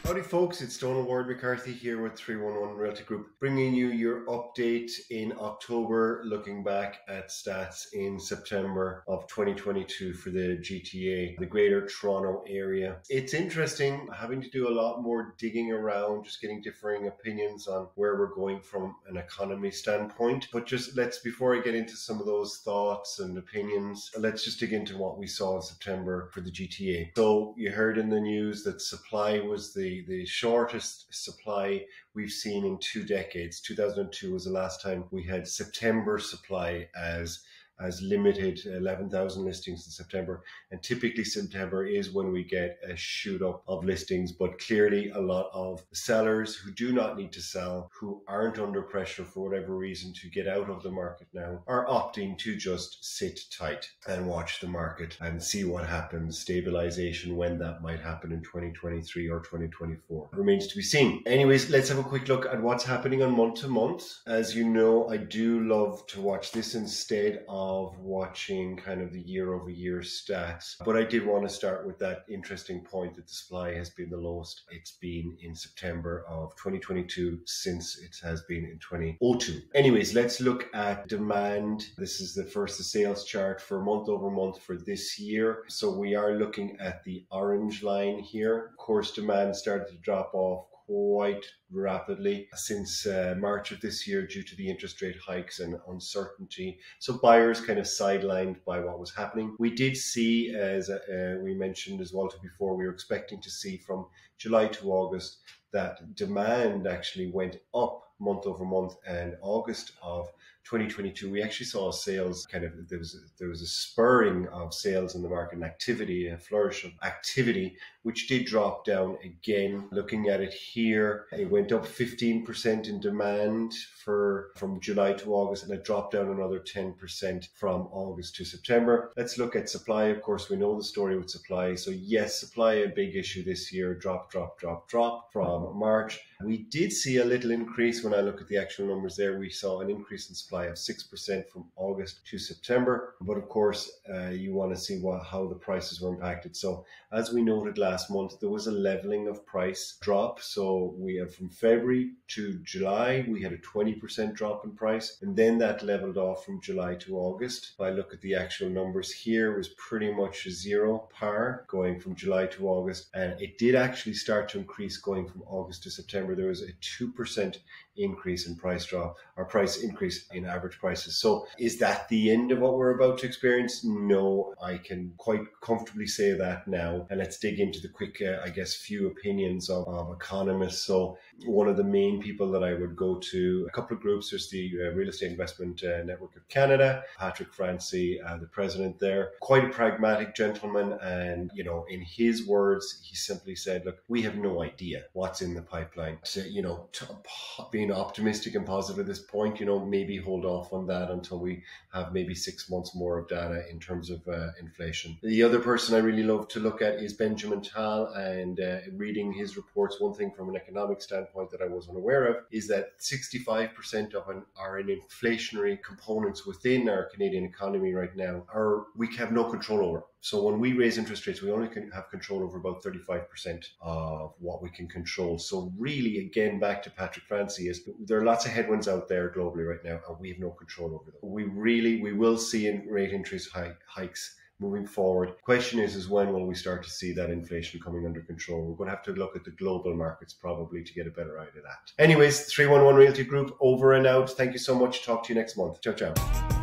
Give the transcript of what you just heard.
Howdy folks, it's Donald Ward-McCarthy here with 311 Realty Group, bringing you your update in October, looking back at stats in September of 2022 for the GTA, the Greater Toronto Area. It's interesting having to do a lot more digging around, just getting differing opinions on where we're going from an economy standpoint. But before I get into some of those thoughts and opinions, let's just dig into what we saw in September for the GTA. So you heard in the news that supply was the shortest supply we've seen in 2 decades. 2002 was the last time we had September supply as limited, 11,000 listings in September. And typically September is when we get a shoot up of listings, but clearly a lot of sellers who do not need to sell, who aren't under pressure for whatever reason to get out of the market now, are opting to just sit tight and watch the market and see what happens, stabilization, when that might happen in 2023 or 2024. Remains to be seen. Anyways, let's have a quick look at what's happening on month to month. As you know, I do love to watch this instead of watching kind of the year-over-year stats. But I did want to start with that interesting point that the supply has been the lowest it's been in September of 2022 since it has been in 2002. Anyways, let's look at demand. This is the sales chart for month over month for this year. So we are looking at the orange line here. Of course, demand started to drop off quite rapidly since March of this year due to the interest rate hikes and uncertainty. So buyers kind of sidelined by what was happening. We did see, as we mentioned as well before, we were expecting to see from July to August that demand actually went up month over month, and August of 2022 we actually saw sales there was a spurring of sales in the market and activity, a flourish of activity, which did drop down again. Looking at it here, it went up 15% in demand from July to August, and it dropped down another 10% from August to September. Let's look at supply. Of course, we know the story with supply. So yes, supply a big issue this year, drop from March. We did see a little increase. When I look at the actual numbers there, we saw an increase in supply of 6% from August to September. But of course, you want to see how the prices were impacted. So as we noted last month, there was a leveling of price drop. So we had from February to July, we had a 20% drop in price, and then that leveled off from July to August. If I look at the actual numbers here, it was pretty much a zero par going from July to August, and it did actually start to increase going from August to September. There was a 2% increase in price drop, or price increase in average prices. So is that the end of what we're about to experience? No, I can quite comfortably say that now. And let's dig into the quick, few opinions of economists. So one of the main people that I would go to, a couple of groups, there's the Real Estate Investment Network of Canada, Patrick Francie, the president there, quite a pragmatic gentleman. And, in his words, he simply said, look, we have no idea what's in the pipeline. So, being optimistic and positive at this point, maybe hold off on that until we have maybe 6 months more of data in terms of inflation. The other person I really love to look at is Benjamin Tal, and reading his reports, one thing from an economic standpoint that I wasn't aware of is that 65% of are in inflationary components within our Canadian economy right now we have no control over. So when we raise interest rates, we only can have control over about 35% of what we can control. So really, again, back to Patrick Francie, there are lots of headwinds out there globally right now, and we have no control over them. We will see rate interest hikes moving forward. Question is when will we start to see that inflation coming under control? We're going to have to look at the global markets probably to get a better idea of that. Anyways, 311 Realty Group over and out. Thank you so much. Talk to you next month. Ciao, ciao.